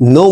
9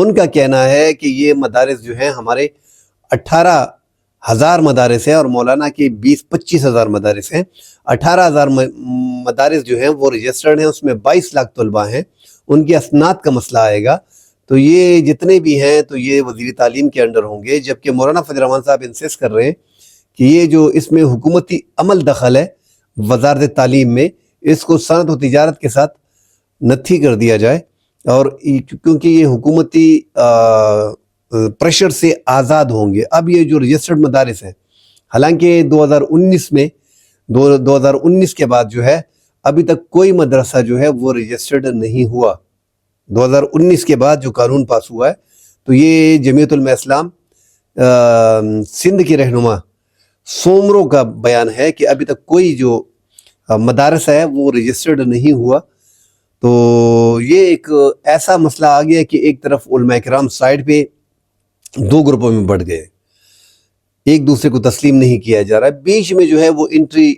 ان کا کہنا ہے کہ یہ مدارس جو ہیں ہمارے 18,000 مدارس ہیں اور مولانا کے 20-25 ہزار مدارس ہیں. 18,000 مدارس جو ہیں وہ رجسٹرڈ ہیں، اس میں 22 لاکھ طلباء ہیں. ان کی اسناد کا مسئلہ آئے گا تو یہ جتنے بھی ہیں تو یہ وزیر تعلیم کے انڈر ہوں گے، جبکہ مولانا فضل الرحمان صاحب انسسٹ کر رہے ہیں کہ یہ جو اس میں حکومتی عمل دخل ہے وزارت تعلیم میں، اس کو صنعت و تجارت کے ساتھ نتھی کر دیا جائے، اور کیونکہ یہ حکومتی پریشر سے آزاد ہوں گے. اب یہ جو رجسٹرڈ مدارس ہیں، حالانکہ 2019 کے بعد جو ہے ابھی تک کوئی مدرسہ جو ہے وہ رجسٹرڈ نہیں ہوا. 2019 کے بعد جو قانون پاس ہوا ہے تو یہ جمعیت علماء اسلام سندھ کے رہنما سومرو کا بیان ہے کہ ابھی تک کوئی جو مدارس ہے وہ رجسٹرڈ نہیں ہوا. تو یہ ایک ایسا مسئلہ آ گیا کہ ایک طرف علماء کرام سائڈ پہ 2 گروپوں میں بڑھ گئے، ایک دوسرے کو تسلیم نہیں کیا جا رہا ہے. بیچ میں جو ہے وہ انٹری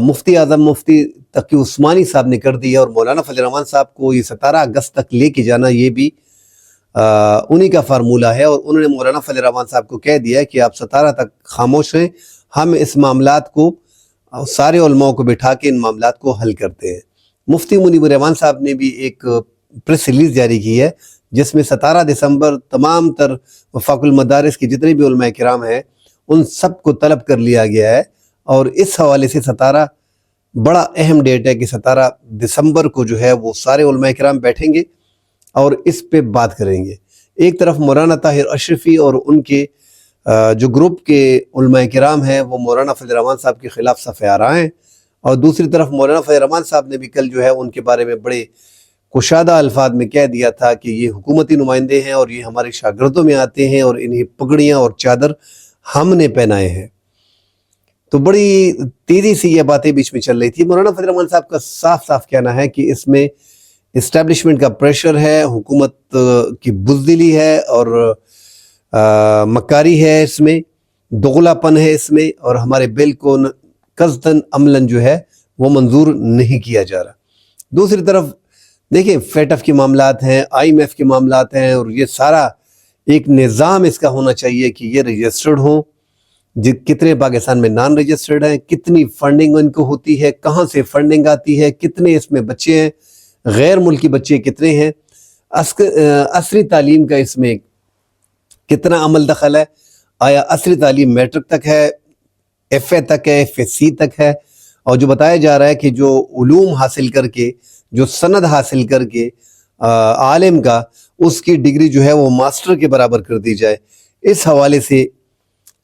مفتی اعظم مفتی تقی عثمانی صاحب نے کر دی، اور مولانا فضل الرحمان صاحب کو یہ 17 اگست تک لے کے جانا یہ بھی انہی کا فارمولہ ہے، اور انہوں نے مولانا فضل الرحمان صاحب کو کہہ دیا کہ آپ 17 تک خاموش ہیں، ہم اس معاملات کو سارے علماء کو بٹھا کے ان معاملات کو حل کرتے ہیں. مفتی منیب الرحمان صاحب نے بھی ایک پریس ریلیز جاری کی ہے جس میں 17 دسمبر تمام تر وفاق المدارس کے جتنے بھی علماء کرام ہیں ان سب کو طلب کر لیا گیا ہے، اور اس حوالے سے 17 بڑا اہم ڈیٹ ہے کہ 17 دسمبر کو جو ہے وہ سارے علماء کرام بیٹھیں گے اور اس پہ بات کریں گے. ایک طرف مولانا طاہر اشرفی اور ان کے جو گروپ کے علماء کرام ہیں وہ مولانا فضل الرحمان صاحب کے خلاف صف آرا ہیں، اور دوسری طرف مولانا فضل الرحمان صاحب نے بھی کل جو ہے ان کے بارے میں بڑے کشادہ الفاظ میں کہہ دیا تھا کہ یہ حکومتی نمائندے ہیں اور یہ ہمارے شاگردوں میں آتے ہیں اور انہیں پگڑیاں اور چادر ہم نے پہنائے ہیں. تو بڑی تیزی سے یہ باتیں بیچ میں چل رہی تھی. مولانا فضل الرحمان صاحب کا صاف صاف کہنا ہے کہ اس میں اسٹیبلشمنٹ کا پریشر ہے، حکومت کی بزدلی ہے اور مکاری ہے، اس میں دغلا پن ہے اس میں، اور ہمارے بل کو قصداً عملاً جو ہے وہ منظور نہیں کیا جا رہا. دوسری طرف دیکھیں فیٹ ایف کے معاملات ہیں، آئی ایم ایف کے معاملات ہیں، اور یہ سارا ایک نظام اس کا ہونا چاہیے کہ یہ رجسٹرڈ ہوں. کتنے پاکستان میں نان رجسٹرڈ ہیں، کتنی فنڈنگ ان کو ہوتی ہے، کہاں سے فنڈنگ آتی ہے، کتنے اس میں بچے ہیں، غیر ملکی بچے کتنے ہیں، عصری تعلیم کا اس میں کتنا عمل دخل ہے، آیا عصری تعلیم میٹرک تک ہے، ایف اے تک ہے، ایف اے سی تک ہے، اور جو بتایا جا رہا ہے کہ جو علوم حاصل کر کے جو سند حاصل کر کے عالم کا اس کی ڈگری جو ہے وہ ماسٹر کے برابر کر دی جائے. اس حوالے سے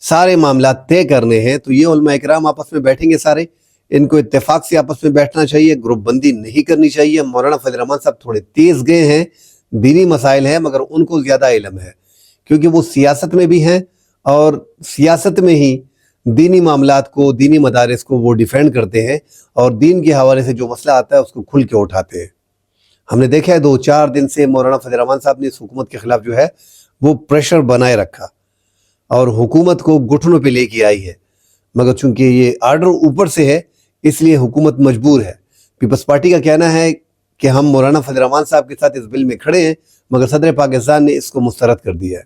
سارے معاملات طے کرنے ہیں تو یہ علماء اکرام آپس میں بیٹھیں گے سارے، ان کو اتفاق سے آپس میں بیٹھنا چاہیے، گروپ بندی نہیں کرنی چاہیے. مولانا فضل الرحمان صاحب تھوڑے تیز گئے ہیں، دینی مسائل ہیں مگر ان کو زیادہ علم ہے کیونکہ وہ سیاست میں بھی ہیں اور سیاست میں ہی دینی معاملات کو، دینی مدارس کو وہ ڈیفینڈ کرتے ہیں اور دین کے حوالے سے جو مسئلہ آتا ہے اس کو کھل کے اٹھاتے ہیں. ہم نے دیکھا ہے 2-4 دن سے مولانا فضل الرحمان صاحب نے اس حکومت کے خلاف جو ہے وہ پریشر بنائے رکھا اور حکومت کو گھٹنوں پہ لے کے آئی ہے، مگر چونکہ یہ آرڈر اوپر سے ہے اس لیے حکومت مجبور ہے. پیپلز پارٹی کا کہنا ہے کہ ہم مولانا فضل الرحمان صاحب کے ساتھ اس بل میں کھڑے ہیں مگر صدر پاکستان نے اس کو مسترد کر دیا ہے.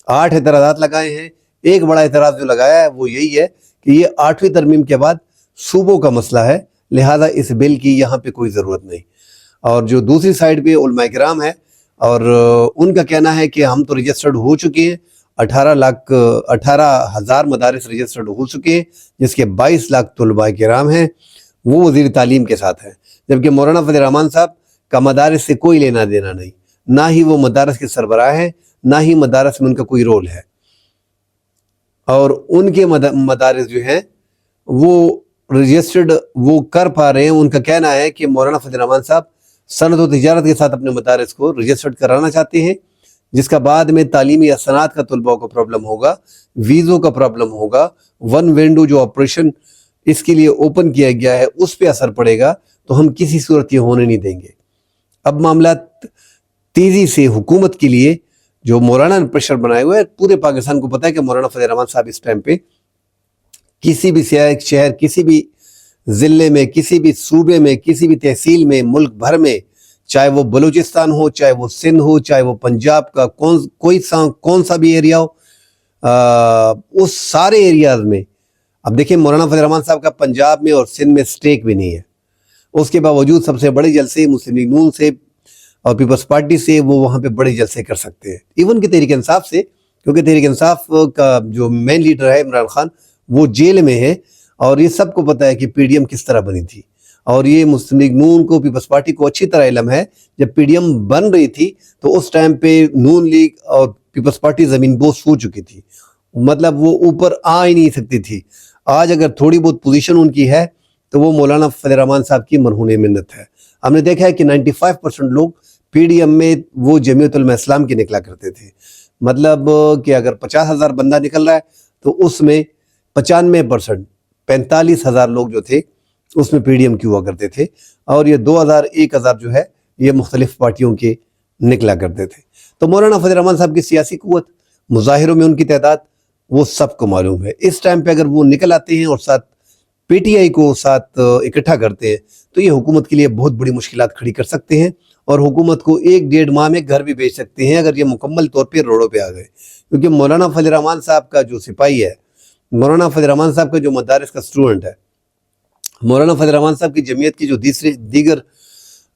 8 اعتراضات لگائے ہیں. ایک بڑا اعتراض جو لگایا ہے وہ یہی ہے کہ یہ 8ویں ترمیم کے بعد صوبوں کا مسئلہ ہے، لہٰذا اس بل کی یہاں پہ کوئی ضرورت نہیں. اور جو دوسری سائڈ پہ علماء کرام ہے اور ان کا کہنا ہے کہ ہم تو رجسٹرڈ ہو چکے ہیں، 18,000 مدارس رجسٹرڈ ہو چکے ہیں جس کے 22 لاکھ طلباء کرام ہیں، وہ وزیر تعلیم کے ساتھ ہیں، جبکہ مولانا فضل الرحمان صاحب کا مدارس سے کوئی لینا دینا نہیں، نہ ہی وہ مدارس کے سربراہ ہیں، نہ ہی مدارس میں ان کا کوئی رول ہے. اور ان کے مدارس جو ہیں وہ رجسٹرڈ وہ کر پا رہے ہیں. ان کا کہنا ہے کہ مولانا فضل الرحمان صاحب صنعت و تجارت کے ساتھ اپنے مدارس کو رجسٹرڈ کرانا چاہتے ہیں، جس کا بعد میں تعلیمی اسناد کا طلباء کو پرابلم ہوگا، ویزوں کا پرابلم ہوگا، ون ونڈو جو آپریشن اس کے لیے اوپن کیا گیا ہے اس پہ اثر پڑے گا. تو ہم کسی صورت یہ ہونے نہیں دیں گے. اب معاملات تیزی سے حکومت کے لیے جو مولانا نے پریشر بنائے ہوئے ہے، پورے پاکستان کو پتہ ہے کہ مولانا فضل الرحمان صاحب اس ٹائم پہ کسی بھی شہر، کسی بھی ضلع میں، کسی بھی صوبے میں، کسی بھی تحصیل میں، ملک بھر میں چاہے وہ بلوچستان ہو, چاہے وہ سندھ ہو, چاہے وہ پنجاب کا کون سا بھی ایریا ہو, اس سارے ایریاز میں اب دیکھیں مولانا فضل الرحمان صاحب کا پنجاب میں اور سندھ میں سٹیک بھی نہیں ہے. اس کے باوجود سب سے بڑے جلسے مسلم لیگ نون سے اور پیپلز پارٹی سے وہ وہاں پہ بڑے جلسے کر سکتے ہیں, ایون کہ تحریک انصاف سے, کیونکہ تحریک انصاف کا جو مین لیڈر ہے عمران خان وہ جیل میں ہے, اور یہ سب کو پتہ ہے کہ پی ڈی ایم کس طرح بنی تھی. اور یہ مسلم لیگ نون کو, پیپلز پارٹی کو اچھی طرح علم ہے, جب پی ڈی ایم بن رہی تھی تو اس ٹائم پہ نون لیگ اور پیپلز پارٹی زمین بوس ہو چکی تھی, مطلب وہ اوپر آ ہی نہیں سکتی تھی. آج اگر تھوڑی بہت پوزیشن ان کی ہے تو وہ مولانا فضل الرحمان صاحب کی مرہون منت ہے. ہم نے دیکھا ہے کہ 95% لوگ پی ڈی ایم میں وہ جمعیت علماء اسلام کے نکلا کرتے تھے. مطلب کہ اگر 50,000 بندہ نکل رہا ہے تو اس میں 95% 45,000 لوگ جو تھے اس میں پی ڈی ایم کی ہوا کرتے تھے, اور یہ 2,000 1,000 جو ہے یہ مختلف پارٹیوں کے نکلا کرتے تھے. تو مولانا فضل الرحمان صاحب کی سیاسی قوت, مظاہروں میں ان کی تعداد, وہ سب کو معلوم ہے. اس ٹائم پہ اگر وہ نکل آتے ہیں اور ساتھ پی ٹی آئی کو ساتھ اکٹھا کرتے ہیں تو یہ حکومت کے لیے بہت بڑی مشکلات کھڑی کر سکتے ہیں, اور حکومت کو 1-1.5 ماہ میں گھر بھی بیچ سکتے ہیں اگر یہ مکمل طور پہ روڈوں پہ آ گئے. کیونکہ مولانا فضل الرحمان صاحب کا جو سپاہی ہے, مولانا فضل الرحمان صاحب کا جو مدارس کا اسٹوڈنٹ ہے, مولانا فضل الرحمان صاحب کی جمعیت کی جو دیگر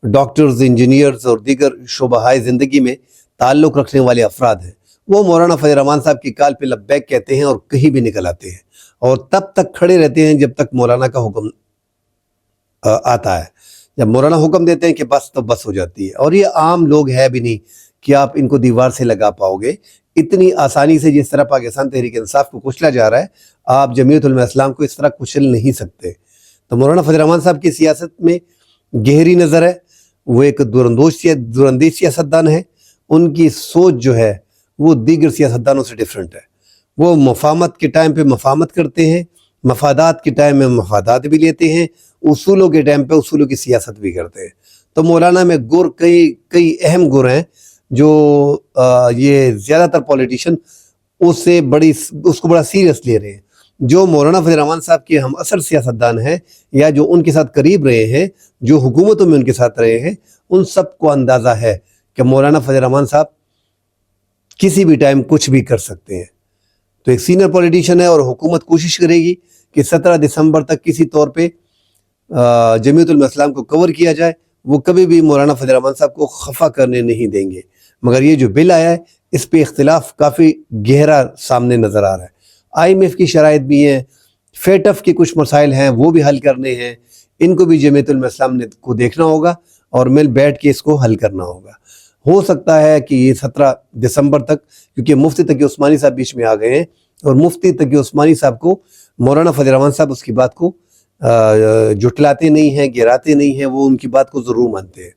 ڈاکٹرز, انجینئرز اور دیگر شعبہ زندگی میں تعلق رکھنے والے افراد ہیں, وہ مولانا فضل الرحمان صاحب کی کال پہ لبیک کہتے ہیں اور کہیں بھی نکل آتے ہیں, اور تب تک کھڑے رہتے ہیں جب تک مولانا کا حکم آتا ہے. جب مولانا حکم دیتے ہیں کہ بس, تو بس ہو جاتی ہے. اور یہ عام لوگ ہے بھی نہیں کہ آپ ان کو دیوار سے لگا پاؤ گے اتنی آسانی سے. جس طرح پاکستان تحریک انصاف کو کچلا جا رہا ہے, آپ جمعیت علماء اسلام کو اس طرح کچل نہیں سکتے. تو مولانا فضل الرحمان صاحب کی سیاست میں گہری نظر ہے, وہ ایک دورندیش سیاستدان ہے. ان کی سوچ جو ہے وہ دیگر سیاستدانوں سے ڈیفرنٹ ہے. وہ مفاہمت کے ٹائم پہ مفاہمت کرتے ہیں, مفادات کے ٹائم میں مفادات بھی لیتے ہیں, اصولوں کے ٹائم پہ اصولوں کی سیاست بھی کرتے ہیں. تو مولانا میں کئی اہم گر ہیں جو یہ زیادہ تر پولیٹیشین اس کو بڑا سیریس لے رہے ہیں. جو مولانا فضل الرحمان صاحب کے ہم اثر سیاستدان ہیں یا جو ان کے ساتھ قریب رہے ہیں, جو حکومتوں میں ان کے ساتھ رہے ہیں, ان سب کو اندازہ ہے کہ مولانا فضل الرحمان صاحب کسی بھی ٹائم کچھ بھی کر سکتے ہیں. تو ایک سینئر پولیٹیشین ہے, اور حکومت کوشش کرے گی کہ 17 دسمبر تک کسی طور پہ جمعیت علماء اسلام کو کور کیا جائے. وہ کبھی بھی مولانا فضل الرحمان صاحب کو خفا کرنے نہیں دیں گے. مگر یہ جو بل آیا ہے اس پہ اختلاف کافی گہرا سامنے نظر آ رہا ہے. آئی ایم ایف کی شرائط بھی ہیں, فیٹف کے کچھ مسائل ہیں وہ بھی حل کرنے ہیں. ان کو بھی جمعیت علماء اسلام کو دیکھنا ہوگا اور مل بیٹھ کے اس کو حل کرنا ہوگا. ہو سکتا ہے کہ یہ 17 دسمبر تک, کیونکہ مفتی تقی عثمانی صاحب بیچ میں آ گئے ہیں, اور مفتی تقی عثمانی صاحب کو مولانا فضل الرحمان صاحب اس کی بات کو جھٹلاتے نہیں ہیں, گراتے نہیں ہیں, وہ ان کی بات کو ضرور مانتے ہیں.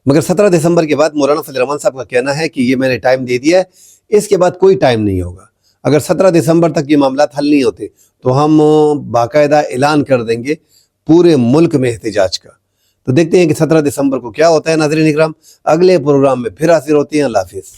مگر 17 دسمبر کے بعد مولانا فضل الرحمان صاحب کا کہنا ہے کہ یہ میں نے ٹائم دے دیا ہے, اس کے بعد کوئی ٹائم نہیں ہوگا. اگر 17 دسمبر تک یہ معاملات حل نہیں ہوتے تو ہم باقاعدہ اعلان کر دیں گے پورے ملک میں احتجاج کا. تو دیکھتے ہیں کہ 17 دسمبر کو کیا ہوتا ہے. ناظرین اکرام, اگلے پروگرام میں پھر حاضر ہوتے ہیں. اللہ حافظ.